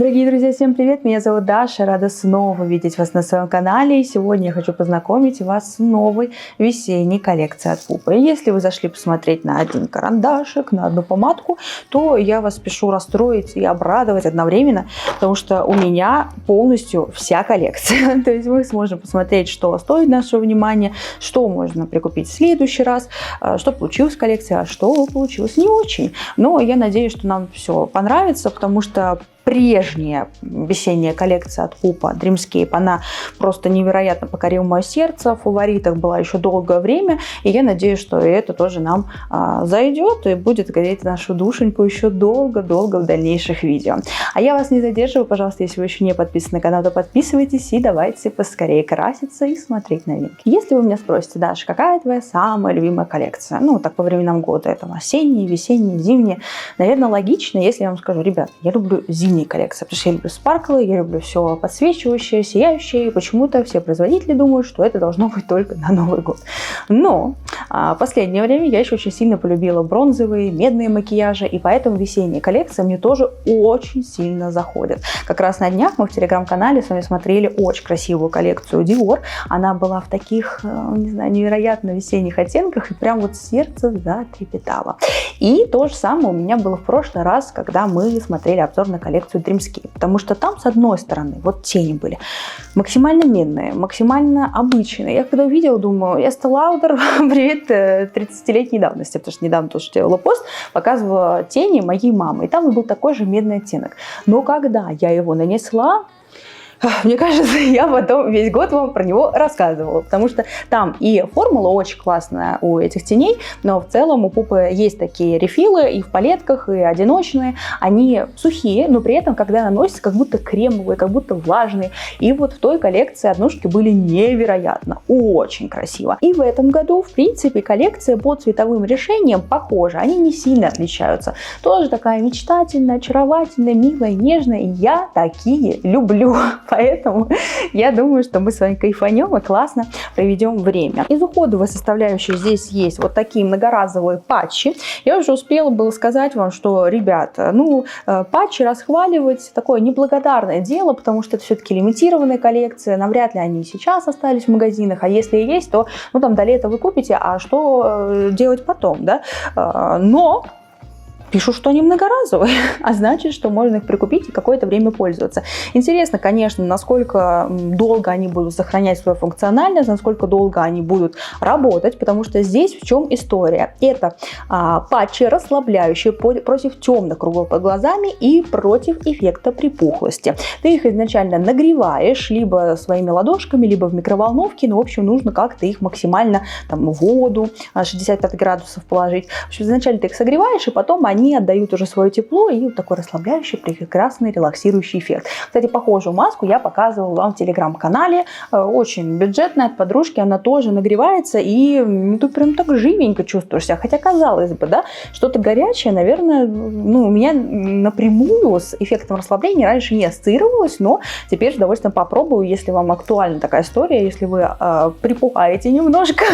Дорогие друзья, всем привет! Меня зовут Даша, рада снова видеть вас на своем канале. И сегодня я хочу познакомить вас с новой весенней коллекцией от Pupa. И если вы зашли посмотреть на один карандашик, на одну помадку, то я вас спешу расстроить и обрадовать одновременно, потому что у меня полностью вся коллекция. То есть мы сможем посмотреть, что стоит нашего внимания, что можно прикупить в следующий раз, что получилось в коллекции, а что получилось не очень. Но я надеюсь, что нам все понравится, потому что прежняя весенняя коллекция от Pupa, Dreamscape, она просто невероятно покорила мое сердце, в фаворитах была еще долгое время, и я надеюсь, что это тоже нам зайдет и будет греть нашу душеньку еще долго-долго в дальнейших видео. А я вас не задерживаю, пожалуйста, если вы еще не подписаны на канал, то подписывайтесь и давайте поскорее краситься и смотреть новинки. Если вы меня спросите, Даша, какая твоя самая любимая коллекция? Ну, так по временам года, это осенние, весенние, зимние. Наверное, логично, если я вам скажу, ребят, я люблю зимние коллекции, потому что я люблю спарклы, я люблю все подсвечивающее, сияющее, и почему-то все производители думают, что это должно быть только на Новый год. Но в последнее время я еще очень сильно полюбила бронзовые, медные макияжи, и поэтому весенняя коллекция мне тоже очень сильно заходит. Как раз на днях мы в телеграм-канале с вами смотрели очень красивую коллекцию Dior. Она была в таких, не знаю, невероятно весенних оттенках, и прям вот сердце затрепетало. И то же самое у меня было в прошлый раз, когда мы смотрели обзор на коллекцию Dreamscape, потому что там, с одной стороны, вот тени были максимально медные, максимально обычные. Я когда увидела, думаю, Estee Lauder, привет 30-летней давности, потому что недавно тоже делала пост, показывала тени моей мамы, и там был такой же медный оттенок. Но когда я его нанесла, мне кажется, я потом весь год вам про него рассказывала, потому что там и формула очень классная у этих теней, но в целом у Pupa есть такие рефилы и в палетках, и одиночные. Они сухие, но при этом, когда наносятся, как будто кремовые, как будто влажные. И вот в той коллекции однушки были невероятно, очень красиво. И в этом году, в принципе, коллекция по цветовым решениям похожа. Они не сильно отличаются. Тоже такая мечтательная, очаровательная, милая, нежная. И я такие люблю. Поэтому я думаю, что мы с вами кайфанем и классно проведем время. Из уходовой составляющей здесь есть вот такие многоразовые патчи. Я уже успела было сказать вам, что, ребята, ну, патчи расхваливать такое неблагодарное дело, потому что это все-таки лимитированная коллекция, навряд ли они сейчас остались в магазинах, а если и есть, то, ну, там до лета вы купите, а что делать потом, да? Но пишут, что они многоразовые, а значит, что можно их прикупить и какое-то время пользоваться. Интересно, конечно, насколько долго они будут сохранять свою функциональность, насколько долго они будут работать, потому что здесь в чем история. Это патчи, расслабляющие против темных кругов под глазами и против эффекта припухлости. Ты их изначально нагреваешь либо своими ладошками, либо в микроволновке, но, в общем, нужно как-то их максимально там, в воду 65 градусов положить. В общем, изначально ты их согреваешь, и потом они отдают уже свое тепло и вот такой расслабляющий, прекрасный, релаксирующий эффект. Кстати, похожую маску я показывала вам в телеграм-канале. Очень бюджетная, от подружки, она тоже нагревается, и ты прям так живенько чувствуешь себя. Хотя, казалось бы, да, что-то горячее, наверное, ну, у меня напрямую с эффектом расслабления раньше не ассоциировалось, но теперь с удовольствием попробую, если вам актуальна такая история, если вы припухаете немножко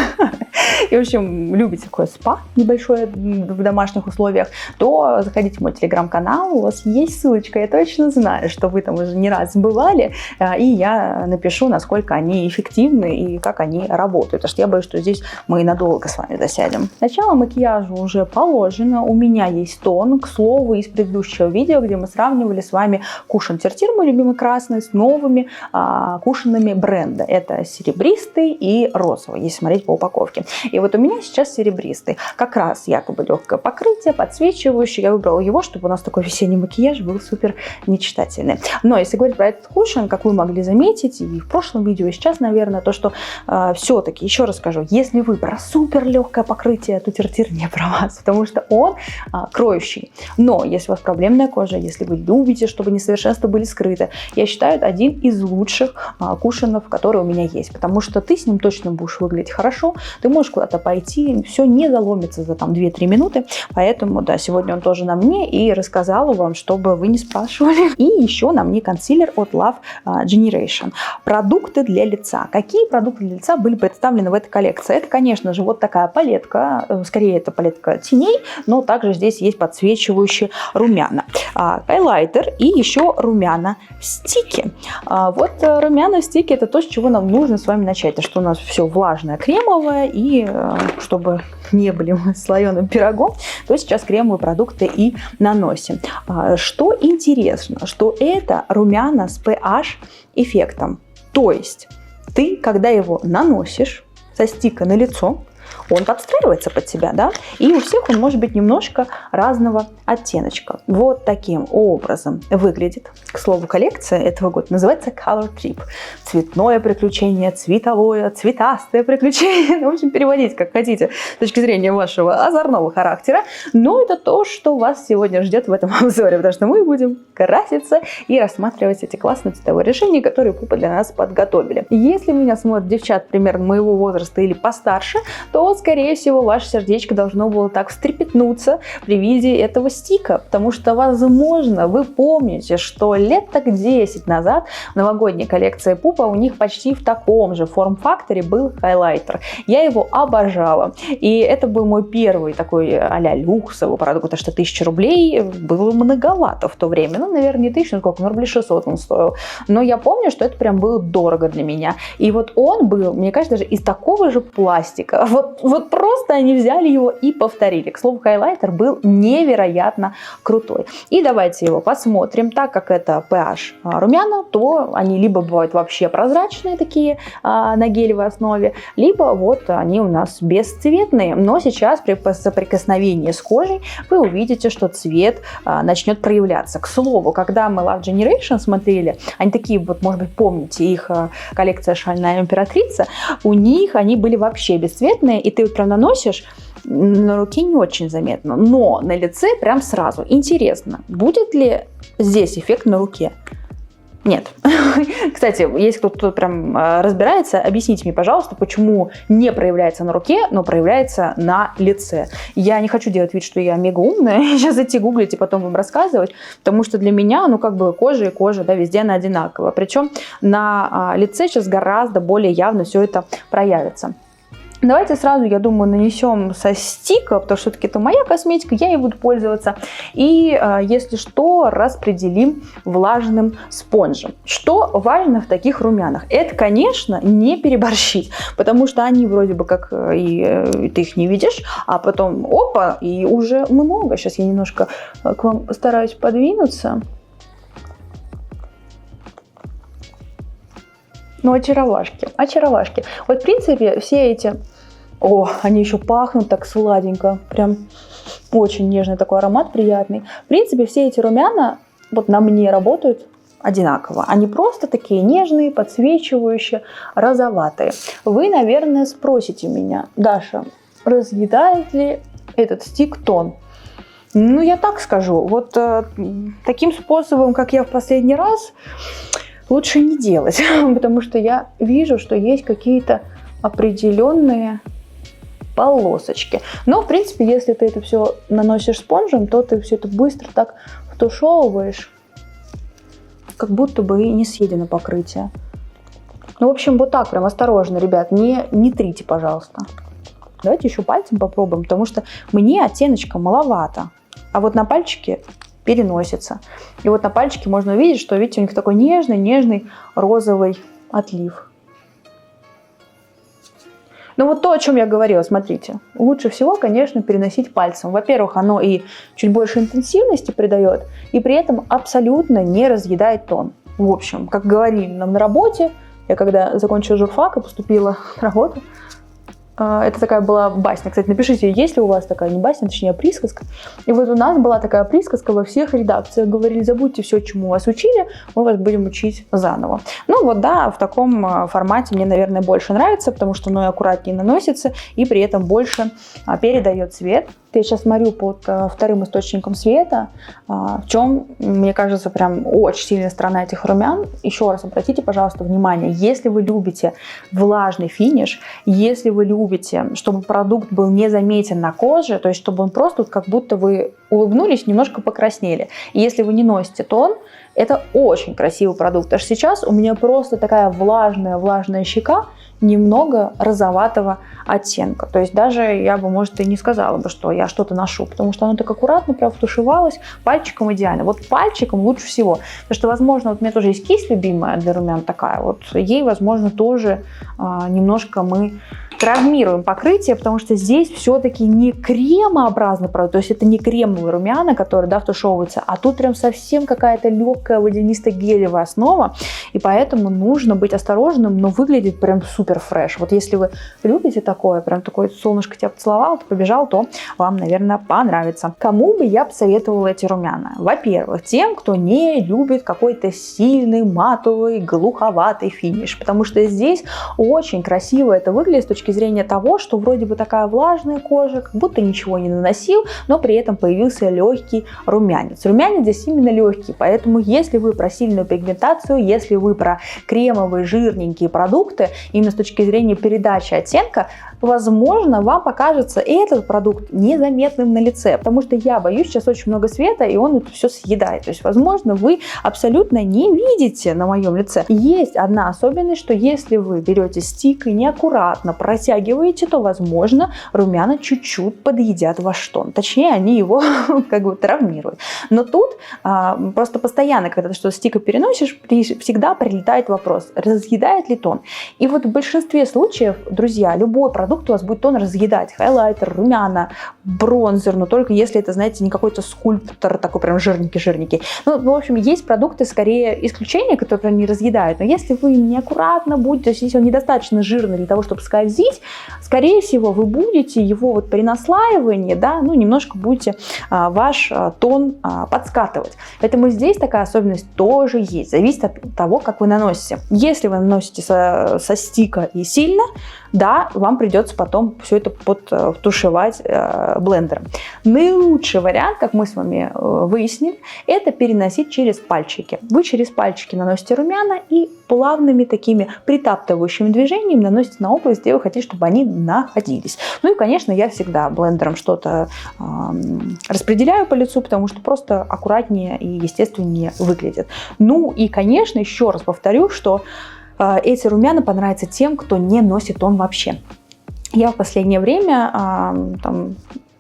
и, в общем, любите такое спа небольшое в домашних условиях, то заходите в мой телеграм-канал, у вас есть ссылочка, я точно знаю, что вы там уже не раз бывали, и я напишу, насколько они эффективны и как они работают, потому что я боюсь, что здесь мы надолго с вами засядем. Начало макияжа уже положено, у меня есть тон, к слову, из предыдущего видео, где мы сравнивали с вами кушон Тертир, мой любимый красный, с новыми кушонами бренда. Это серебристый и розовый, если смотреть по упаковке. И вот у меня сейчас серебристый, как раз якобы легкое покрытие, подсвечивающий. Я выбрала его, чтобы у нас такой весенний макияж был супер мечтательный. Но если говорить про этот кушон, как вы могли заметить и в прошлом видео, и сейчас, наверное, то, что все-таки, еще раз скажу, если вы про супер легкое покрытие, то Тертир не про вас, потому что он кроющий. Но если у вас проблемная кожа, если вы любите, чтобы несовершенства были скрыты, я считаю, это один из лучших кушонов, которые у меня есть, потому что ты с ним точно будешь выглядеть хорошо, ты можешь куда-то пойти, все не заломится за там 2-3 минуты, поэтому, да, сегодня сегодня он тоже на мне, и рассказала вам, чтобы вы не спрашивали. И еще на мне консилер от Love Generation. Продукты для лица. Какие продукты для лица были представлены в этой коллекции? Это, конечно же, вот такая палетка. Скорее, это палетка теней, но также здесь есть подсвечивающие румяна. Хайлайтер и еще румяна стики. Вот румяна стики — это то, с чего нам нужно с вами начать. Это что у нас все влажное, кремовое, и чтобы не были мы слоеным пирогом, то сейчас кремовые продукты и наносим. Что интересно, что это румяна с pH-эффектом. То есть ты, когда его наносишь со стика на лицо, он подстраивается под тебя, да, и у всех он может быть немножко разного оттеночка. Вот таким образом выглядит. К слову, коллекция этого года называется Color Trip. Цветное приключение, цветовое, цветастое приключение. В общем, переводите как хотите с точки зрения вашего озорного характера. Но это то, что вас сегодня ждет в этом обзоре, потому что мы будем краситься и рассматривать эти классные цветовые решения, которые Pupa для нас подготовили. Если меня смотрят девчат примерно моего возраста или постарше, то, скорее всего, ваше сердечко должно было так встрепетнуться при виде этого стика, потому что, возможно, вы помните, что лет так 10 назад в новогодней коллекции Pupa у них почти в таком же форм-факторе был хайлайтер. Я его обожала, и это был мой первый такой а-ля люксовый продукт, потому что 1000 рублей было многовато в то время. Ну, наверное, не 1000, но сколько, ну, рублей 600 он стоил. Но я помню, что это прям было дорого для меня. И вот он был, мне кажется, даже из такого же пластика. Вот просто они взяли его и повторили. К слову, хайлайтер был невероятно крутой. И давайте его посмотрим. Так как это pH румяна, то они либо бывают вообще прозрачные такие на гелевой основе, либо вот они у нас бесцветные. Но сейчас при соприкосновении с кожей вы увидите, что цвет начнет проявляться. К слову, когда мы Love Generation смотрели, они такие вот, может быть, помните, их коллекция «Шальная императрица», у них они были вообще бесцветные, и ты вот прям наносишь, на руке не очень заметно, но на лице прям сразу. Интересно, будет ли здесь эффект на руке? Нет. Кстати, если кто-то прям разбирается, объясните мне, пожалуйста, почему не проявляется на руке, но проявляется на лице. Я не хочу делать вид, что я мега умная, сейчас идти гуглить и потом вам рассказывать, потому что для меня, ну, как бы кожа и кожа, да, везде она одинакова. Причем на лице сейчас гораздо более явно все это проявится. Давайте сразу, я думаю, нанесем со стика, потому что все-таки это моя косметика, я ей буду пользоваться. И, если что, распределим влажным спонжем. Что важно в таких румянах? Это, конечно, не переборщить, потому что они вроде бы как и ты их не видишь, а потом опа, и уже много. Сейчас я немножко к вам стараюсь подвинуться. Ну, очаровашки, очаровашки. Вот, в принципе, все эти... О, они еще пахнут так сладенько. Прям очень нежный такой аромат, приятный. В принципе, все эти румяна вот на мне работают одинаково. Они просто такие нежные, подсвечивающие, розоватые. Вы, наверное, спросите меня: Даша, разъедает ли этот стик тон? Ну, я так скажу. Вот таким способом, как я в последний раз... лучше не делать, потому что я вижу, что есть какие-то определенные полосочки. Но, в принципе, если ты это все наносишь спонжем, то ты все это быстро так втушевываешь, как будто бы и не съедено покрытие. Ну, в общем, вот так прям осторожно, ребят, не трите, пожалуйста. Давайте еще пальцем попробуем, потому что мне оттеночка маловато. А вот на пальчике переносится. И вот на пальчике можно увидеть, что, видите, у них такой нежный розовый отлив. Ну вот то, о чем я говорила, смотрите. Лучше всего, конечно, переносить пальцем. Во-первых, оно и чуть больше интенсивности придает, и при этом абсолютно не разъедает тон. В общем, как говорили нам на работе, я когда закончила журфак и поступила на работу, это такая была басня. Кстати, напишите, есть ли у вас такая, не басня, точнее присказка. И вот у нас была такая присказка во всех редакциях. Говорили: забудьте все, чему вас учили, мы вас будем учить заново. Ну вот да, в таком формате мне, наверное, больше нравится, потому что оно и аккуратнее наносится, и при этом больше передает цвет. Я сейчас смотрю под вторым источником света, в чем, мне кажется, прям очень сильная сторона этих румян. Еще раз обратите, пожалуйста, внимание, если вы любите влажный финиш, если вы любите, чтобы продукт был не заметен на коже, то есть чтобы он просто как будто вы улыбнулись, немножко покраснели. И если вы не носите тон, это очень красивый продукт. Аж сейчас у меня просто такая влажная щека, немного розоватого оттенка. То есть даже я бы, может, и не сказала бы, что я что-то ношу, потому что оно так аккуратно прям втушевалось, пальчиком идеально. Вот пальчиком лучше всего. Потому что, возможно, вот у меня тоже есть кисть любимая для румян такая, вот ей, возможно, тоже немножко мы травмируем покрытие, потому что здесь все-таки не кремообразный продукт, то есть это не кремовые румяна, которые, да, втушевываются, а тут прям совсем какая-то легкая водянисто-гелевая основа, и поэтому нужно быть осторожным, но выглядит прям супер фреш. Вот если вы любите такое, прям такое солнышко тебя поцеловало, ты побежал, то вам, наверное, понравится. Кому бы я посоветовала эти румяна? Во-первых, тем, кто не любит какой-то сильный, матовый, глуховатый финиш, потому что здесь очень красиво это выглядит с точки зрения того, что вроде бы такая влажная кожа, как будто ничего не наносил, но при этом появился легкий румянец. Румянец здесь именно легкий, поэтому если вы про сильную пигментацию, если вы про кремовые жирненькие продукты, именно с точки зрения передачи оттенка, возможно, вам покажется этот продукт незаметным на лице, потому что я боюсь, сейчас очень много света, и он это все съедает. То есть, возможно, вы абсолютно не видите на моем лице. Есть одна особенность, что если вы берете стик и неаккуратно протягиваете, то, возможно, румяна чуть-чуть подъедят ваш тон. Точнее, они его как бы травмируют. Но тут просто постоянно, когда ты что-то стика переносишь, всегда прилетает вопрос, разъедает ли тон. И вот в большинстве случаев, друзья, любой продукт у вас будет тон разъедать. Хайлайтер, румяна, бронзер, но только если это, знаете, не какой-то скульптор такой прям жирненький. Ну, в общем, есть продукты, скорее исключения, которые прям не разъедают. Но если вы неаккуратно будете, то есть если он недостаточно жирный для того, чтобы скользить, скорее всего, вы будете его вот при наслаивании, да, ну, немножко будете ваш тон подскатывать. Поэтому здесь такая особенность тоже есть. Зависит от того, как вы наносите. Если вы наносите со стика и сильно, да, вам придется потом все это подтушевать блендером. Наилучший вариант, как мы с вами выяснили, это переносить через пальчики. Вы через пальчики наносите румяна и плавными такими притаптывающими движениями наносите на область, где вы хотите, чтобы они находились. Ну и, конечно, я всегда блендером что-то распределяю по лицу, потому что просто аккуратнее и естественнее выглядит. Ну и, конечно, еще раз повторю, что эти румяна понравятся тем, кто не носит тон вообще. Я в последнее время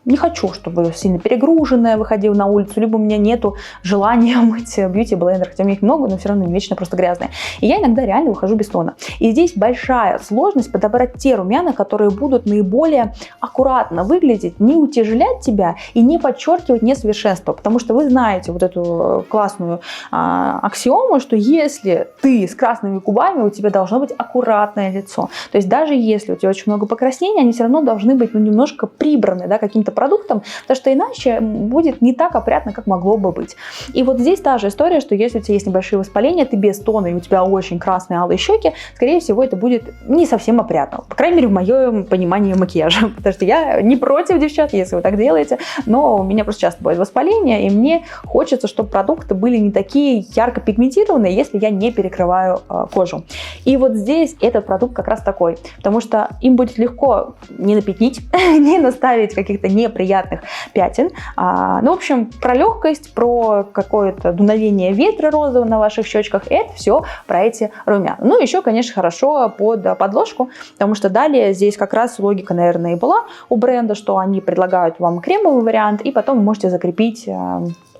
не хочу, чтобы сильно перегруженная выходила на улицу, либо у меня нету желания мыть бьюти-блендер, хотя у меня их много, но все равно вечно просто грязные. И я иногда реально выхожу без тона. И здесь большая сложность подобрать те румяна, которые будут наиболее аккуратно выглядеть, не утяжелять тебя и не подчеркивать несовершенство. Потому что вы знаете вот эту классную аксиому, что если ты с красными губами, у тебя должно быть аккуратное лицо. То есть даже если у тебя очень много покраснений, они все равно должны быть немножко прибраны, да, каким-то продуктом, потому что иначе будет не так опрятно, как могло бы быть. И вот здесь та же история, что если у тебя есть небольшие воспаления, ты без тона и у тебя очень красные алые щеки, скорее всего, это будет не совсем опрятно. По крайней мере, в моем понимании макияжа. Потому что я не против, девчат, если вы так делаете, но у меня просто часто бывает воспаление, и мне хочется, чтобы продукты были не такие ярко пигментированные, если я не перекрываю кожу. И вот здесь этот продукт как раз такой, потому что им будет легко не напятнить, не наставить каких-то неприятных пятен. Ну, в общем, про легкость, про какое-то дуновение ветра розового на ваших щечках, это все про эти румяна. Ну, еще, конечно, хорошо под подложку, потому что далее здесь как раз логика, наверное, и была у бренда, что они предлагают вам кремовый вариант, и потом вы можете закрепить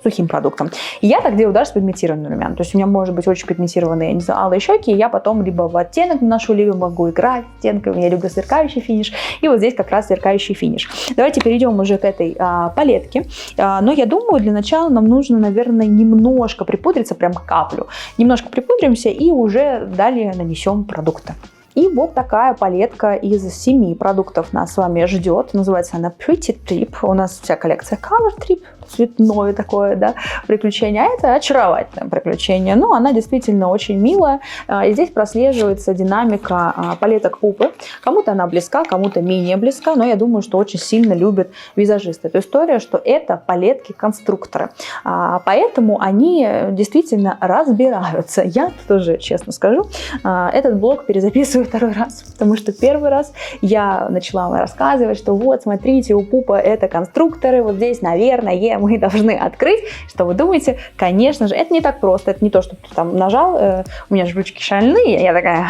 сухим продуктом. И я так делаю даже с пигментированными румянами. То есть у меня может быть очень пигментированные, не знаю, алые щеки, и я потом либо в оттенок наношу, либо могу играть оттенками. Я люблю сверкающий финиш. И вот здесь как раз сверкающий финиш. Давайте перейдем уже к этой палетке. Но я думаю, для начала нам нужно, наверное, немножко припудриться, прям каплю. Немножко припудримся и уже далее нанесем продукты. И вот такая палетка из 7 продуктов нас с вами ждет. Называется она Pretty Trip. У нас вся коллекция Color Trip. Цветное такое, да, приключение. А это очаровательное приключение. Но она действительно очень милая. И здесь прослеживается динамика палеток Пупы. Кому-то она близка, кому-то менее близка. Но я думаю, что очень сильно любят визажисты эту историю, что это палетки-конструкторы. Поэтому они действительно разбираются. Я тоже, честно скажу, этот блог перезаписываю второй раз, потому что первый раз я начала рассказывать, что вот, смотрите, у Пупа это конструкторы, вот здесь, наверное, мы должны открыть. Что вы думаете? Конечно же, это не так просто. Это не то, что ты там нажал, у меня же ручки шальные, я такая,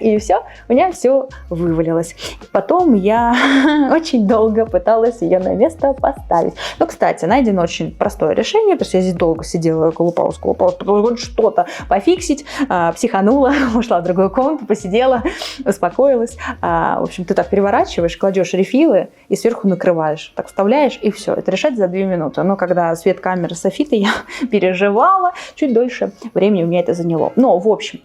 и все, у меня все вывалилось. Потом я очень долго пыталась ее на место поставить. Но, кстати, найдено очень простое решение, то есть я здесь долго сидела, колупалась, что-то пофиксить, психанула, ушла в другую комнату, посидела, успокоилась. В общем, ты так переворачиваешь, кладешь рефилы и сверху накрываешь. Так вставляешь, и все. Это решать за 2 минуты. Но когда свет камеры софита, я переживала, чуть дольше времени у меня это заняло. Но, в общем,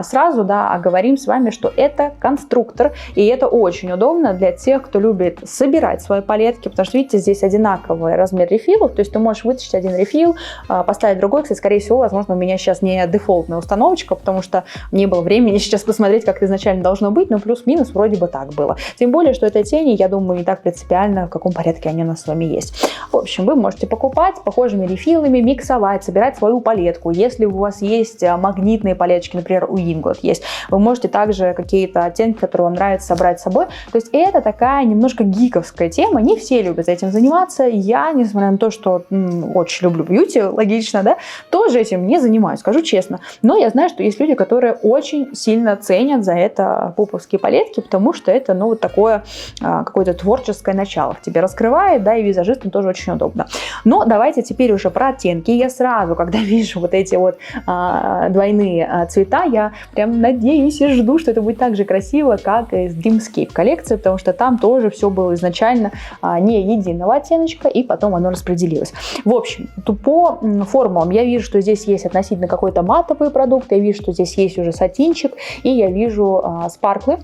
сразу, да, оговорим с вами, что это конструктор, и это очень удобно для тех, кто любит собирать свои палетки, потому что, видите, здесь одинаковый размер рефилов, то есть ты можешь вытащить один рефил, поставить другой. Кстати, скорее всего, возможно, у меня сейчас не дефолтная установочка, потому что не было времени сейчас посмотреть, как это изначально должно быть, но плюс-минус вроде бы так было. Тем более, что это тени, я думаю, не так принципиально, в каком порядке они у нас с вами есть. В общем, вы можете покупать похожими рефилами, миксовать, собирать свою палетку. Если у вас есть магнитные палеточки, например, у Inglot есть, вы можете также какие-то оттенки, которые вам нравится, собрать с собой. То есть это такая немножко гиковская тема, не все любят этим заниматься. Я, несмотря на то, что очень люблю бьюти, логично, да, тоже этим не занимаюсь, скажу честно. Но я знаю, что есть люди, которые очень сильно ценят за это пуповские палетки, потому что это, ну, вот такое какое-то творческое начало в тебе раскрывает, да, и визажистам тоже очень удобно. Но давайте теперь уже про оттенки. Я сразу, когда вижу вот эти вот двойные цвета, я прям надеюсь и жду, что это будет так же красиво, как и с Dreamscape коллекции, потому что там тоже все было изначально не единого оттеночка, и потом оно распределилось. В общем, по формулам я вижу, что здесь есть относительно какой-то матовый продукт, я вижу, что здесь есть уже сатинчик, и я вижу спарклы.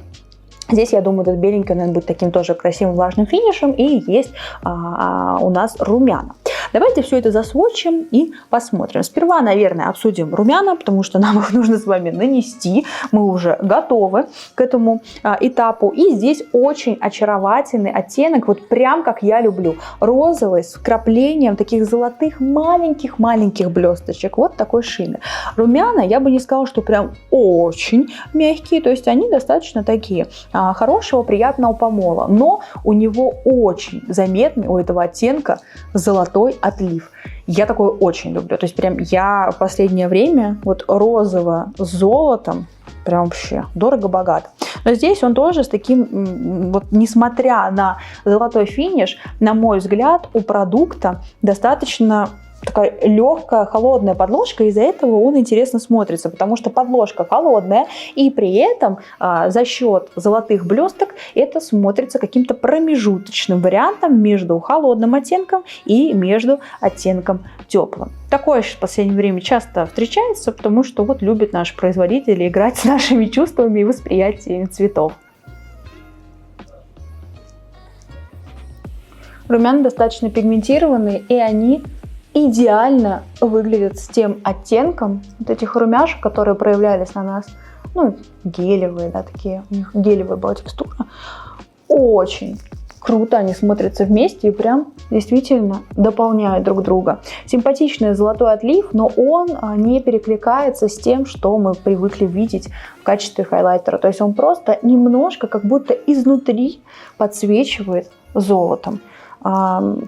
Здесь, я думаю, этот беленький, наверное, будет таким тоже красивым влажным финишем, и есть у нас румяна. Давайте все это засвотчим и посмотрим. Сперва, наверное, обсудим румяна, потому что нам их нужно с вами нанести. Мы уже готовы к этому этапу. И здесь очень очаровательный оттенок, вот прям как я люблю. Розовый с вкраплением таких золотых маленьких-маленьких блесточек. Вот такой шиммер. Румяна, я бы не сказала, что прям очень мягкие, то есть они достаточно такие хорошего, приятного помола. Но у него очень заметный, у этого оттенка, золотой отлив. Я такое очень люблю. То есть прям я в последнее время вот розово с золотом прям вообще дорого-богато. Но здесь он тоже с таким, вот несмотря на золотой финиш, на мой взгляд, у продукта достаточно такая легкая, холодная подложка, из-за этого он интересно смотрится, потому что подложка холодная, и при этом за счет золотых блесток это смотрится каким-то промежуточным вариантом между холодным оттенком и между оттенком теплым. Такое в последнее время часто встречается, потому что вот любят наши производители играть с нашими чувствами и восприятием цветов. Румяна достаточно пигментированные, и они идеально выглядят с тем оттенком вот этих румяшек, которые проявлялись на нас. Ну, гелевые, да, такие, у них гелевая была текстура. Очень круто они смотрятся вместе и прям действительно дополняют друг друга. Симпатичный золотой отлив, но он не перекликается с тем, что мы привыкли видеть в качестве хайлайтера. То есть он просто немножко как будто изнутри подсвечивает золотом.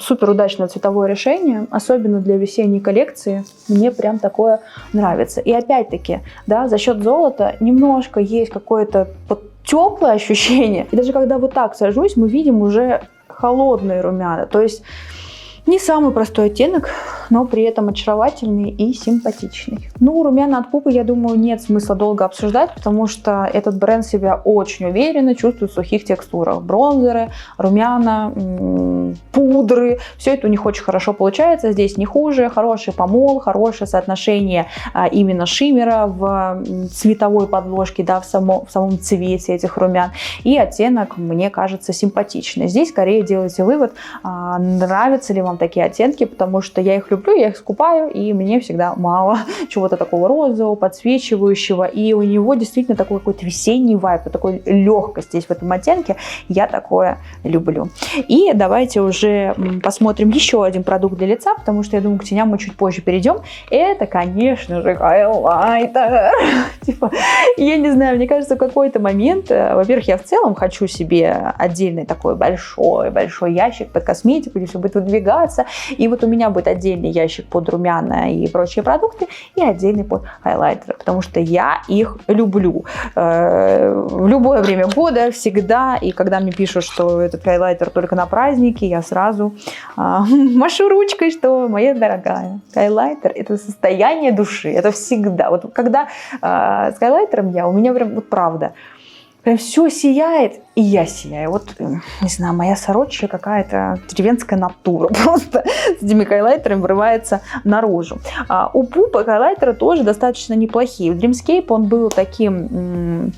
Супер удачное цветовое решение, особенно для весенней коллекции. Мне прям такое нравится. И опять-таки, да, за счет золота немножко есть какое-то теплое ощущение. И даже когда вот так сажусь, мы видим уже холодные румяна. То есть не самый простой оттенок, но при этом очаровательный и симпатичный. Ну, румяна от Пупы, я думаю, нет смысла долго обсуждать, потому что этот бренд себя очень уверенно чувствует в сухих текстурах. Бронзеры, румяна, пудры, все это у них очень хорошо получается. Здесь не хуже, хороший помол, хорошее соотношение именно шиммера в цветовой подложке, да, в самом цвете этих румян. И оттенок, мне кажется, симпатичный. Здесь скорее делайте вывод, нравятся ли вам такие оттенки, потому что я их люблю, я их скупаю, и мне всегда мало чего-то такого розового, подсвечивающего, и у него действительно такой какой-то весенний вайб, такой легкость здесь в этом оттенке, я такое люблю. И давайте уже посмотрим еще один продукт для лица, потому что я думаю, к теням мы чуть позже перейдем. Это, конечно же, хайлайтер. Типа, я не знаю, мне кажется, в какой-то момент, во-первых, я в целом хочу себе отдельный такой большой ящик под косметику, где все будет выдвигаться, и вот у меня будет отдельный ящик под румяна и прочие продукты, и отдельный под хайлайтеры, потому что я их люблю. В любое время года, всегда, и когда мне пишут, что этот хайлайтер только на праздники, я сразу машу ручкой, что, моя дорогая, хайлайтер – это состояние души, это всегда. Вот когда с хайлайтером у меня прям, вот правда, прям все сияет, и я сияю. Вот, не знаю, моя сородчая какая-то деревенская натура просто с этими хайлайтерами врывается наружу. У Пупа хайлайтеры тоже достаточно неплохие. В Dreamscape он был таким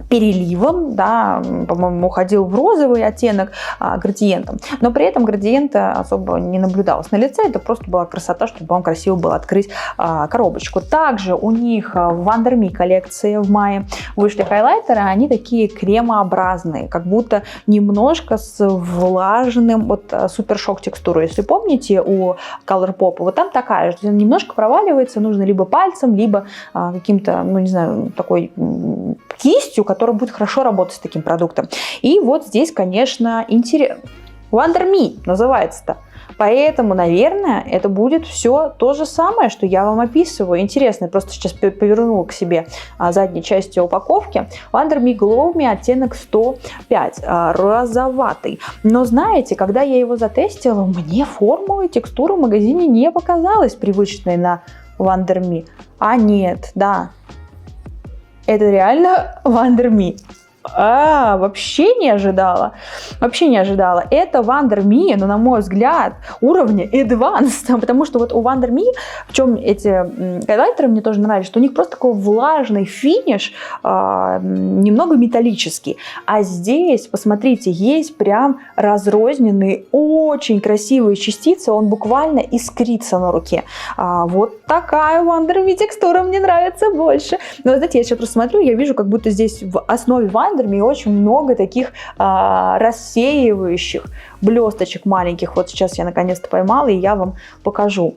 переливом, да, по-моему, уходил в розовый оттенок градиентом, но при этом градиента особо не наблюдалось на лице, это просто была красота, чтобы вам красиво было открыть коробочку. Также у них в Wander Me коллекции в мае вышли хайлайтеры, они такие кремообразные, как будто немножко с влажным, вот супершок текстурой, если помните, у Colourpop, вот там такая же, немножко проваливается, нужно либо пальцем, либо каким-то, ну не знаю, такой кистью, которая будет хорошо работать с таким продуктом. И вот здесь, конечно, интересно. Wander Me называется-то. Поэтому, наверное, это будет все то же самое, что я вам описываю. Интересно, я просто сейчас повернула к себе задней частью упаковки. Wander Me Glow Me оттенок 105, розоватый. Но знаете, когда я его затестила, мне формула и текстура в магазине не показалась привычной на Wander Me. А нет, да. Это реально Wander Me. Вообще не ожидала. Вообще не ожидала. Это Wander Me, но, на мой взгляд, уровня Advanced. Потому что вот у Wander Me, в чем эти хайлайтеры мне тоже нравятся, что у них просто такой влажный финиш, немного металлический. А здесь, посмотрите, есть прям разрозненные, очень красивые частицы. Он буквально искрится на руке. Вот такая Wander Me текстура мне нравится больше. Но, знаете, я сейчас просто смотрю, я вижу, как будто здесь в основе Wander Me очень много таких рассеивающих блесточек маленьких. Вот сейчас я наконец-то поймала, и я вам покажу.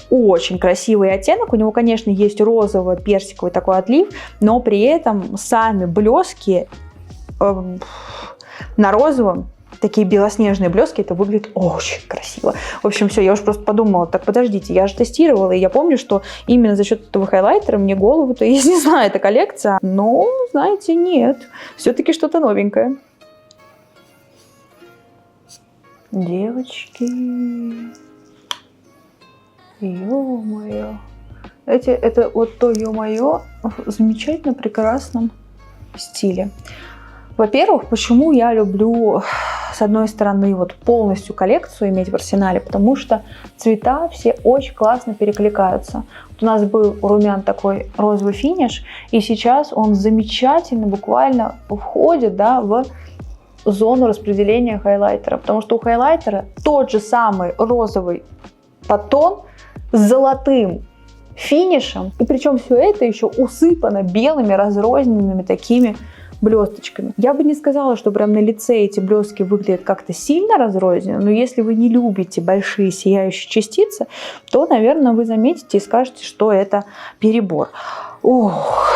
Очень красивый оттенок. У него, конечно, есть розово-персиковый такой отлив, но при этом сами блески на розовом, такие белоснежные блески, это выглядит очень красиво. В общем, все, я уже просто подумала, так подождите, я же тестировала, и я помню, что именно за счет этого хайлайтера мне голову-то, я не знаю, эта коллекция, но, знаете, нет, все-таки что-то новенькое. Девочки, ё-моё, это вот то ё-моё в замечательно прекрасном стиле. Во-первых, почему я люблю, с одной стороны, вот полностью коллекцию иметь в арсенале, потому что цвета все очень классно перекликаются. Вот у нас был у румян такой розовый финиш, и сейчас он замечательно буквально входит, да, в зону распределения хайлайтера, потому что у хайлайтера тот же самый розовый подтон с золотым финишем, и причем все это еще усыпано белыми разрозненными такими блесточками. Я бы не сказала, что прям на лице эти блестки выглядят как-то сильно разрозненно, но если вы не любите большие сияющие частицы, то, наверное, вы заметите и скажете, что это перебор. Ох.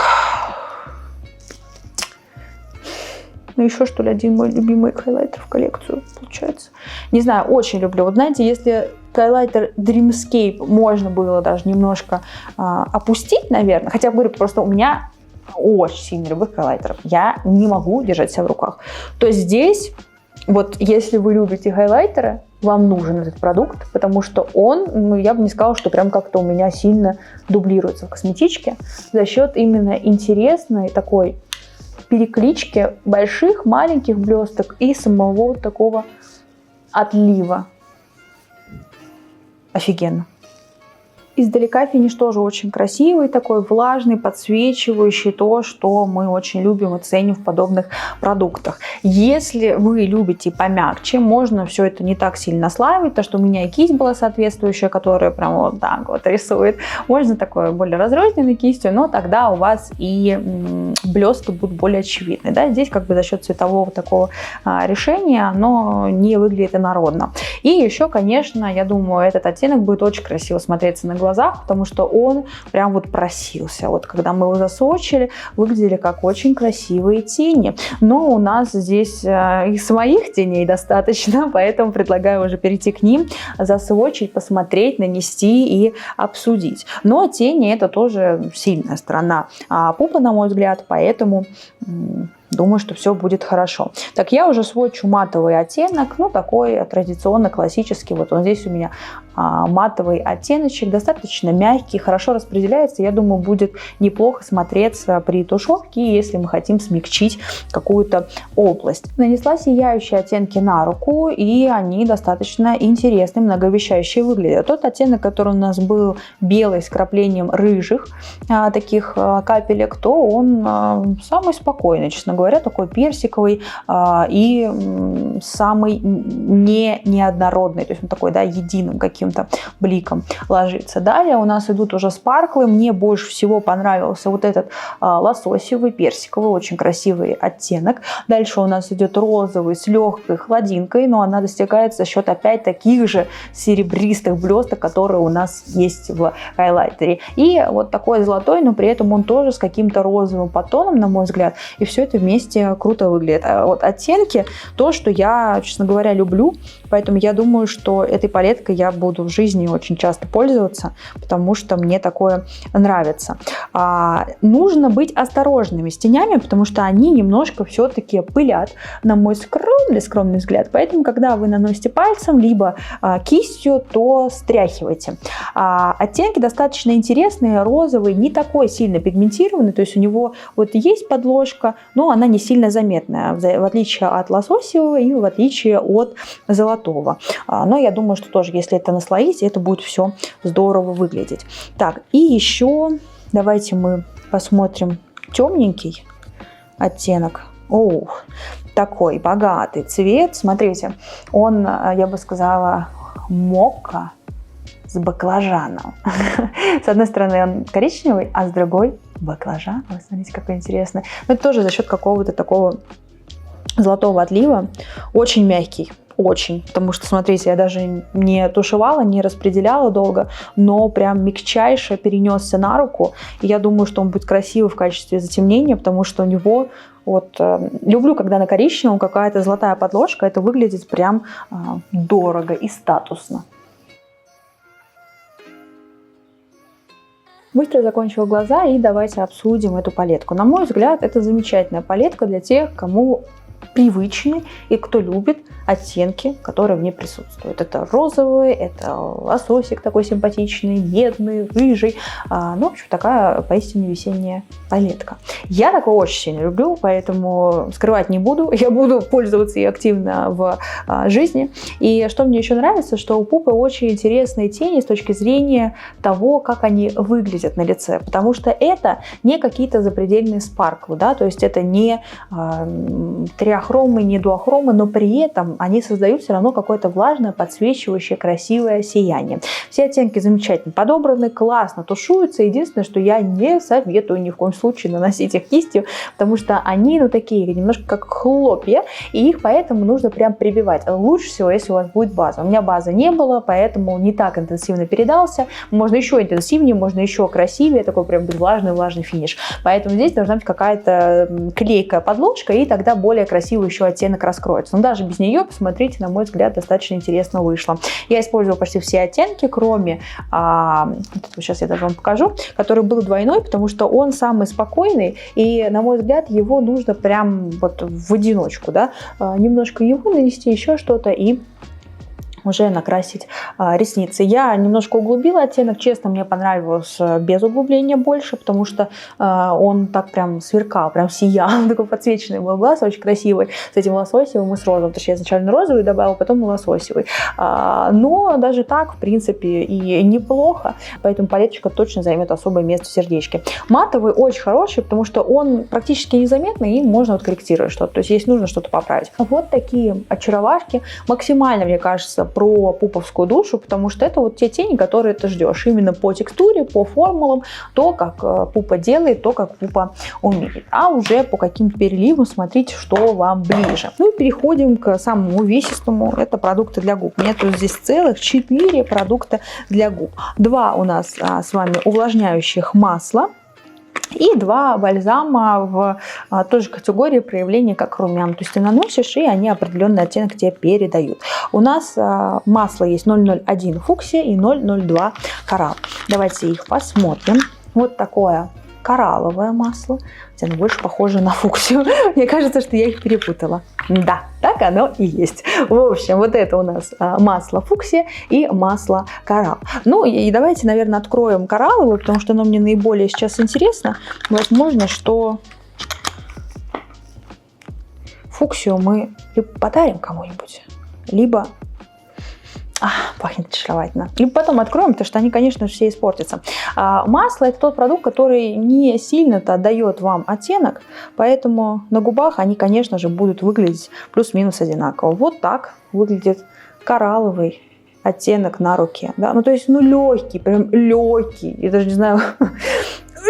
Ну, еще, что ли, один мой любимый хайлайтер в коллекцию, получается. Не знаю, очень люблю. Вот знаете, если хайлайтер Dreamscape можно было даже немножко опустить, наверное, хотя, говорю, просто у меня очень сильно любых хайлайтеров. Я не могу держать себя в руках. То есть здесь, вот если вы любите хайлайтеры, вам нужен этот продукт, потому что он, ну, я бы не сказала, что прям как-то у меня сильно дублируется в косметичке за счет именно интересной такой переклички больших, маленьких блесток и самого такого отлива. Офигенно. Издалека финиш тоже очень красивый, такой влажный, подсвечивающий, то, что мы очень любим и ценим в подобных продуктах. Если вы любите помягче, можно все это не так сильно наслаивать, то что у меня и кисть была соответствующая, которая прям вот так вот рисует. Можно такой более разрозненной кистью, но тогда у вас и блестки будут более очевидны. Да? Здесь как бы за счет цветового такого решения оно не выглядит инородно. И еще, конечно, я думаю, этот оттенок будет очень красиво смотреться на глазах. глазах, потому что он прям вот просился. Вот когда мы его засвочили, выглядели как очень красивые тени. Но у нас здесь и своих теней достаточно, поэтому предлагаю уже перейти к ним, засвочить, посмотреть, нанести и обсудить. Но тени — это тоже сильная сторона пупа, на мой взгляд, поэтому думаю, что все будет хорошо. Так, я уже сводчу матовый оттенок, ну, такой традиционно классический. Вот он здесь у меня матовый оттеночек, достаточно мягкий, хорошо распределяется. Я думаю, будет неплохо смотреться при тушевке, если мы хотим смягчить какую-то область. Нанесла сияющие оттенки на руку, и они достаточно интересные, многообещающие выглядят. Тот оттенок, который у нас был белый с краплением рыжих таких капелек, то он самый спокойный, честно говоря, такой персиковый и самый неоднородный, то есть он такой, да, единым каким-то бликом ложится. Далее у нас идут уже спарклы. Мне больше всего понравился вот этот лососевый, персиковый, очень красивый оттенок. Дальше у нас идет розовый с легкой хладинкой, но она достигается за счет опять таких же серебристых блесток, которые у нас есть в хайлайтере. И вот такой золотой, но при этом он тоже с каким-то розовым подтоном, на мой взгляд, и все это вместе круто выглядит. А вот оттенки, то, что я, честно говоря, люблю, поэтому я думаю, что этой палеткой я буду в жизни очень часто пользоваться, потому что мне такое нравится. Нужно быть осторожными с тенями, потому что они немножко все-таки пылят, на мой скромный взгляд. Поэтому, когда вы наносите пальцем, либо кистью, то стряхивайте. Оттенки достаточно интересные, розовый, не такой сильно пигментированный, то есть у него вот есть подложка, но она не сильно заметная, в отличие от лососевого и в отличие от золотого. Но я думаю, что тоже, если это наслоить, это будет все здорово выглядеть. Так, и еще давайте мы посмотрим темненький оттенок. Оу, такой богатый цвет. Смотрите, он, я бы сказала, мокко с баклажаном. С одной стороны он коричневый, а с другой баклажан. Вот смотрите, какой интересный. Но это тоже за счет какого-то такого золотого отлива. Очень мягкий. Очень, потому что, смотрите, я даже не тушевала, не распределяла долго, но прям мягчайше перенесся на руку. И я думаю, что он будет красивый в качестве затемнения, потому что у него вот люблю, когда на коричневом какая-то золотая подложка, это выглядит прям дорого и статусно. Быстро закончила глаза, и давайте обсудим эту палетку. На мой взгляд, это замечательная палетка для тех, кому привычны и кто любит оттенки, которые в ней присутствуют. Это розовый, это лососик такой симпатичный, медный, рыжий. Ну, в общем, такая поистине весенняя палетка. Я такое очень сильно люблю, поэтому скрывать не буду. Я буду пользоваться ей активно в жизни. И что мне еще нравится, что у пупы очень интересные тени с точки зрения того, как они выглядят на лице. Потому что это не какие-то запредельные спарклы, да, то есть это не триохромы, не дуохромы, но при этом они создают все равно какое-то влажное, подсвечивающее, красивое сияние. Все оттенки замечательно подобраны, классно тушуются. Единственное, что я не советую ни в коем случае наносить их кистью, потому что они, ну, такие, немножко как хлопья, и их поэтому нужно прям прибивать. Лучше всего, если у вас будет база. У меня базы не было, поэтому не так интенсивно передался. Можно еще интенсивнее, можно еще красивее, такой прям влажный финиш. Поэтому здесь должна быть какая-то клейкая подложка, и тогда более красивый еще оттенок раскроется. Но даже без нее, посмотрите, на мой взгляд, достаточно интересно вышло. Я использовала почти все оттенки, кроме, сейчас я даже вам покажу, который был двойной, потому что он самый спокойный, и, на мой взгляд, его нужно прям вот в одиночку, да, немножко его нанести, еще что-то, и уже накрасить ресницы. Я немножко углубила оттенок, честно, мне понравилось без углубления больше, потому что он так прям сверкал, прям сиял, такой подсвеченный был глаз, очень красивый, с этим лососевым и с розовым, потому что я изначально розовый добавила, потом лососевый. Но даже так, в принципе, и неплохо, поэтому палеточка точно займет особое место в сердечке. Матовый очень хороший, потому что он практически незаметный, и можно вот корректировать что-то, то есть если нужно что-то поправить. Вот такие очаровашки, максимально, мне кажется, про пуповскую душу, потому что это вот те тени, которые ты ждешь. Именно по текстуре, по формулам, то, как пупа делает, то, как пупа умеет. А уже по каким-то переливам смотрите, что вам ближе. Ну и переходим к самому увесистому. Это продукты для губ. У меня тут здесь целых 4 продукта для губ. 2 у нас с вами увлажняющих масла. И 2 бальзама в той же категории проявления, как румян. То есть ты наносишь, и они определенный оттенок тебе передают. У нас масло есть 001 фуксия и 002 коралл. Давайте их посмотрим. Вот такое коралловое масло. Оно больше похоже на фуксию. Мне кажется, что я их перепутала. Да, так оно и есть. В общем, вот это у нас масло фуксия и масло коралл. Ну и давайте, наверное, откроем коралловое, потому что оно мне наиболее сейчас интересно. Возможно, что фуксию мы либо подарим кому-нибудь, либо... пахнет очаровательно. Либо потом откроем, потому что они, конечно же, все испортятся. Масло – это тот продукт, который не сильно-то дает вам оттенок, поэтому на губах они, конечно же, будут выглядеть плюс-минус одинаково. Вот так выглядит коралловый оттенок на руке. Да? Ну, то есть, легкий, прям легкий. Я даже не знаю...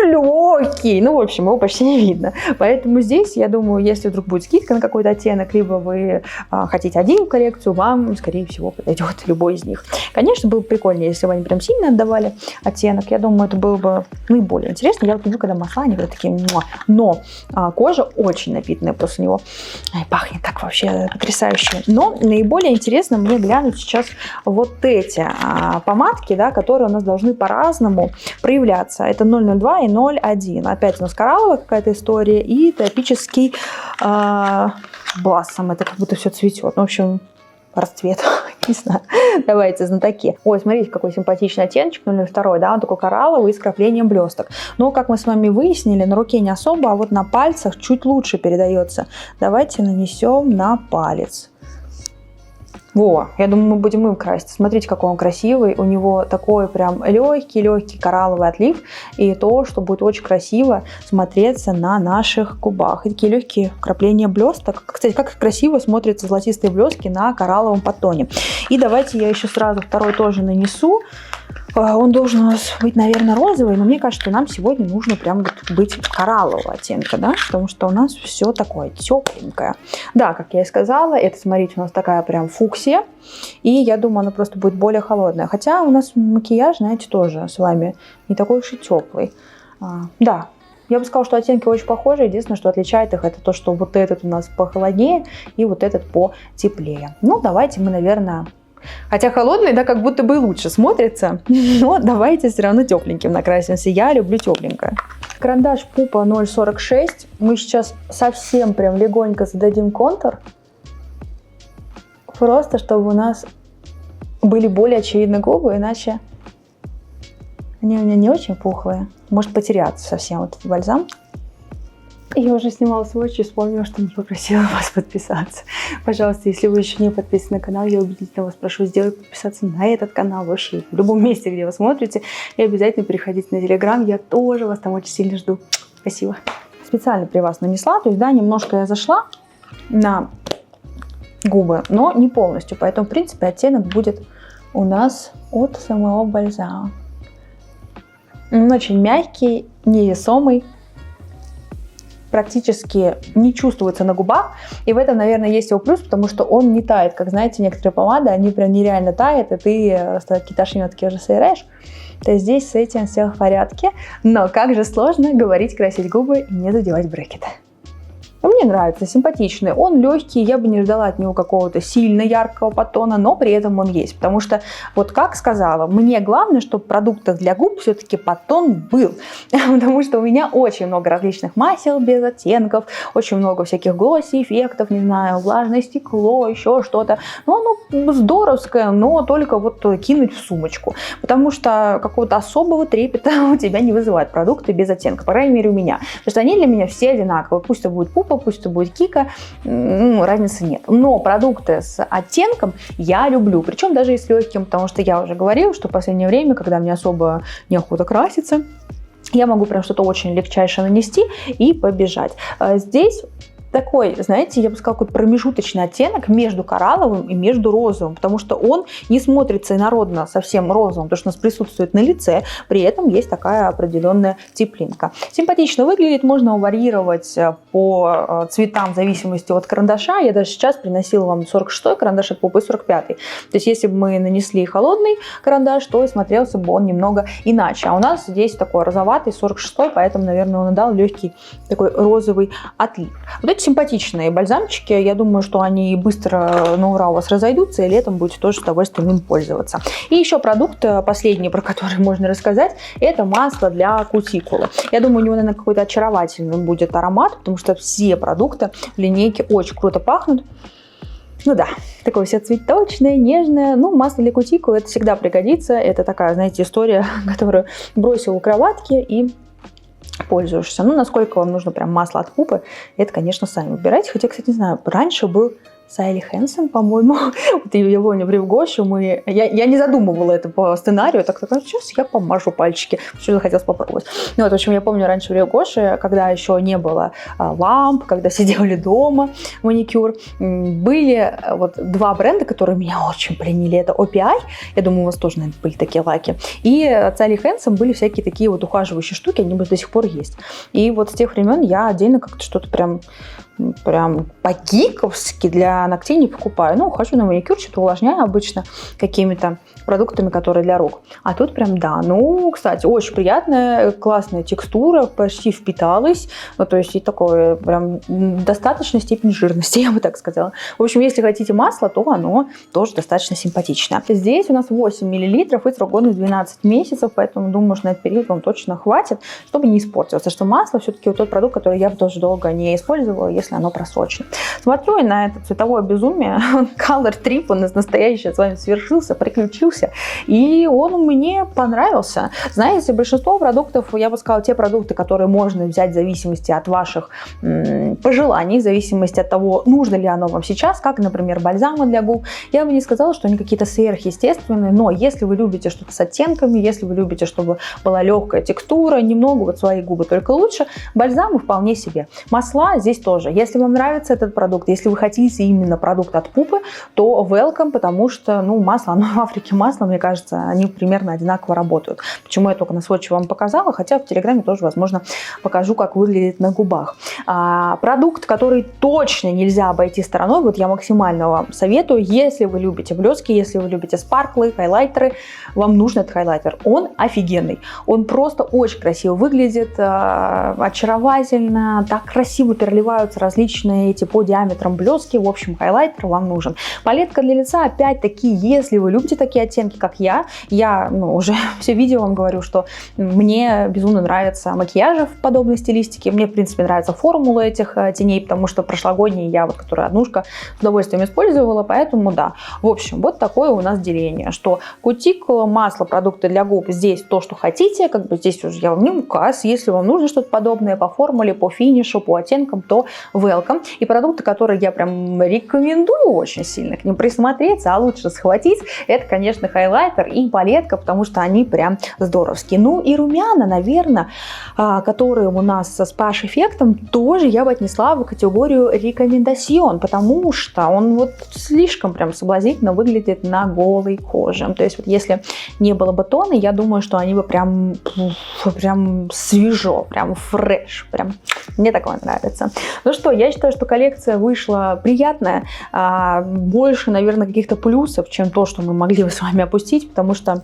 легкий. Ну, в общем, его почти не видно. Поэтому здесь, я думаю, если вдруг будет скидка на какой-то оттенок, либо вы хотите один в коллекцию, вам, скорее всего, подойдет любой из них. Конечно, было бы прикольнее, если бы они прям сильно отдавали оттенок. Я думаю, это было бы наиболее интересно. Я вот люблю, когда масла, они вот такие... Но кожа очень напитанная после него. Пахнет так вообще потрясающе. Но наиболее интересно мне глянуть сейчас вот эти помадки, да, которые у нас должны по-разному проявляться. Это 002 и 0,1. Опять у нас коралловая какая-то история и тропический блассом. Это как будто все цветет. Ну, в общем, расцвет. Не знаю. Давайте, знатоки. Ой, смотрите, какой симпатичный оттеночек 002, да, он такой коралловый и с краплением блесток. Но, как мы с вами выяснили, на руке не особо, а вот на пальцах чуть лучше передается. Давайте нанесем на палец. Во, я думаю, мы будем им красить. Смотрите, какой он красивый. У него такой прям легкий коралловый отлив. И то, что будет очень красиво смотреться на наших губах. И такие легкие вкрапления блесток. Кстати, как красиво смотрятся золотистые блестки на коралловом подтоне. И давайте я еще сразу второй тоже нанесу. Он должен у нас быть, наверное, розовый, но мне кажется, что нам сегодня нужно прям быть кораллового оттенка, да, потому что у нас все такое тепленькое. Да, как я и сказала, это, смотрите, у нас такая прям фуксия, и я думаю, она просто будет более холодная. Хотя у нас макияж, знаете, тоже с вами не такой уж и теплый. Да. Я бы сказала, что оттенки очень похожи. Единственное, что отличает их, это то, что вот этот у нас похолоднее и вот этот потеплее. Ну, давайте мы, наверное... Хотя холодный, да, как будто бы лучше смотрится, но давайте все равно тепленьким накрасимся. Я люблю тепленькое. Карандаш Пупа 046. Мы сейчас совсем прям легонько зададим контур. Просто, чтобы у нас были более очевидны губы, иначе они у меня не очень пухлые. Может потеряться совсем вот этот бальзам. Я уже снимала сводч и вспомнила, что не попросила вас подписаться. Пожалуйста, если вы еще не подписаны на канал, я убедительно вас прошу сделать подписаться на этот канал вообще в любом месте, где вы смотрите. И обязательно переходите на Телеграм, я тоже вас там очень сильно жду. Спасибо. Специально при вас нанесла, то есть, да, немножко я зашла на губы, но не полностью. Поэтому, в принципе, оттенок будет у нас от самого бальзама. Он очень мягкий, невесомый. Практически не чувствуется на губах. И в этом, наверное, есть его плюс, потому что он не тает. Как знаете, некоторые помады, они прям нереально тают, и ты просто какие-то ошметки уже собираешь. То есть здесь с этим все в порядке. Но как же сложно говорить, красить губы и не задевать брекеты. Мне нравится, симпатичный. Он легкий, я бы не ждала от него какого-то сильно яркого подтона, но при этом он есть. Потому что, вот как сказала, мне главное, чтобы в продуктах для губ все-таки подтон был. Потому что у меня очень много различных масел без оттенков, очень много всяких глосси, эффектов, не знаю, влажное стекло, еще что-то. Ну, оно здоровское, но только вот кинуть в сумочку. Потому что какого-то особого трепета у тебя не вызывают продукты без оттенка. По крайней мере, у меня. Потому что они для меня все одинаковые. Пусть это будет Пупа, пусть это будет Кика, разницы нет. Но продукты с оттенком я люблю, причем даже и с легким, потому что я уже говорила, что в последнее время, когда мне особо неохота краситься, я могу прям что-то очень легчайшее нанести и побежать. Здесь такой, знаете, я бы сказала, какой-то промежуточный оттенок между коралловым и между розовым, потому что он не смотрится инородно совсем розовым, потому что у нас присутствует на лице, при этом есть такая определенная теплинка. Симпатично выглядит, можно варьировать по цветам в зависимости от карандаша. Я даже сейчас приносила вам 46-й карандаш от Пупы и 45-й. То есть если бы мы нанесли холодный карандаш, то и смотрелся бы он немного иначе. А у нас здесь такой розоватый 46-й, поэтому, наверное, он дал легкий такой розовый отлив. Вот эти симпатичные бальзамчики, я думаю, что они быстро на ура у вас разойдутся, и летом будете тоже с удовольствием им пользоваться. И еще продукт последний, про который можно рассказать, это масло для кутикулы. Я думаю, у него, наверное, какой-то очаровательный будет аромат, потому что все продукты в линейке очень круто пахнут. Ну да, такое все цветочное, нежное. Ну, масло для кутикулы это всегда пригодится. Это такая, знаете, история, которую бросил у кроватки и пользуешься. Ну, насколько вам нужно прям масло от Пупы, это, конечно, сами выбирайте. Хотя, кстати, не знаю, раньше был Сайли Хэнсон, по-моему. Вот я помню, при Гоше я не задумывала это по сценарию, так сейчас я помажу пальчики. Что захотелось попробовать. Ну, вот, в общем, я помню раньше при Гоше, когда еще не было ламп, когда сидели дома, маникюр, были вот два бренда, которые меня очень пленили. Это OPI, я думаю, у вас тоже, наверное, были такие лаки. И от Сайли Хэнсон были всякие такие вот ухаживающие штуки, они до сих пор есть. И вот с тех времен я отдельно как-то что-то прям по-гиковски для ногтей не покупаю. Ну, ухожу на маникюр, что-то увлажняю обычно какими-то продуктами, которые для рук. А тут прям да. Ну, кстати, очень приятная, классная текстура, почти впиталась. Ну, то есть и такое прям достаточная степень жирности, я бы так сказала. В общем, если хотите масло, то оно тоже достаточно симпатичное. Здесь у нас 8 мл и срок годности 12 месяцев, поэтому думаю, что на этот период вам точно хватит, чтобы не испортилось. Потому что масло все-таки вот тот продукт, который я бы тоже долго не использовала, если оно просрочено. Смотрю на это цветовое безумие. Color Trip, он настоящий с вами свершился, приключился. И он мне понравился. Знаете, большинство продуктов, я бы сказала, те продукты, которые можно взять в зависимости от ваших пожеланий, в зависимости от того, нужно ли оно вам сейчас, как, например, бальзамы для губ. Я бы не сказала, что они какие-то сверхъестественные, но если вы любите что-то с оттенками, если вы любите, чтобы была легкая текстура, немного вот свои губы, только лучше, бальзамы вполне себе. Масла здесь тоже. Если вам нравится этот продукт, если вы хотите именно продукт от Пупы, то welcome, потому что, ну, масло, оно в Африке масло, мне кажется, они примерно одинаково работают. Почему я только на сводче вам показала, хотя в Телеграме тоже, возможно, покажу, как выглядит на губах. Продукт, который точно нельзя обойти стороной, вот я максимально вам советую, если вы любите блески, если вы любите спарклы, хайлайтеры, вам нужен этот хайлайтер. Он офигенный. Он просто очень красиво выглядит, очаровательно, так красиво переливаются различные эти по диаметрам блески. В общем, хайлайтер вам нужен. Палетка для лица, опять-таки, если вы любите такие оттенки, как я уже все видео вам говорю, что мне безумно нравятся макияжи в подобной стилистике. Мне, в принципе, нравится формула этих теней, потому что прошлогодние я, вот, которая однушка, с удовольствием использовала, поэтому да. В общем, вот такое у нас деление, что кутикула, масло, продукты для губ, здесь то, что хотите, как бы здесь уже я вам не указ, если вам нужно что-то подобное по формуле, по финишу, по оттенкам, то welcome. И продукты, которые я прям рекомендую очень сильно к ним присмотреться, а лучше схватить, это, конечно, хайлайтер и палетка, потому что они прям здоровские. Ну и румяна, наверное, которые у нас с паш-эффектом, тоже я бы отнесла в категорию рекомендацион, потому что он вот слишком прям соблазнительно выглядит на голой коже. То есть вот если не было бы тона, я думаю, что они бы прям свежо, прям фреш, прям мне такое нравится. Ну что, я считаю, что коллекция вышла приятная, больше, наверное, каких-то плюсов, чем то, что мы могли бы с вами опустить, потому что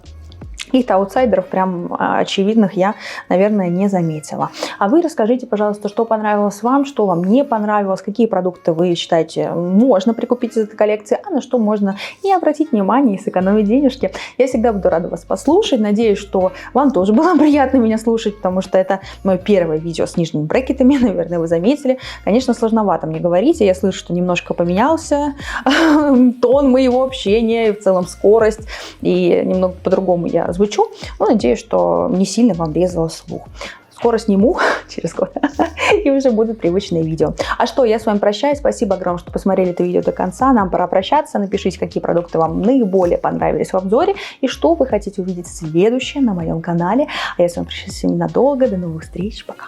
каких-то аутсайдеров прям очевидных я, наверное, не заметила. А вы расскажите, пожалуйста, что понравилось вам, что вам не понравилось, какие продукты вы считаете можно прикупить из этой коллекции, а на что можно не обратить внимание и сэкономить денежки. Я всегда буду рада вас послушать. Надеюсь, что вам тоже было приятно меня слушать, потому что это мое первое видео с нижними брекетами, наверное, вы заметили. Конечно, сложновато мне говорить, я слышу, что немножко поменялся тон моего общения, и в целом скорость, и немного по-другому я звучу. Но надеюсь, что не сильно вам резало слух. Скоро сниму, через год, и уже будут привычные видео. А что, я с вами прощаюсь. Спасибо огромное, что посмотрели это видео до конца. Нам пора прощаться. Напишите, какие продукты вам наиболее понравились в обзоре и что вы хотите увидеть следующее на моем канале. А я с вами прощаюсь ненадолго. До новых встреч. Пока.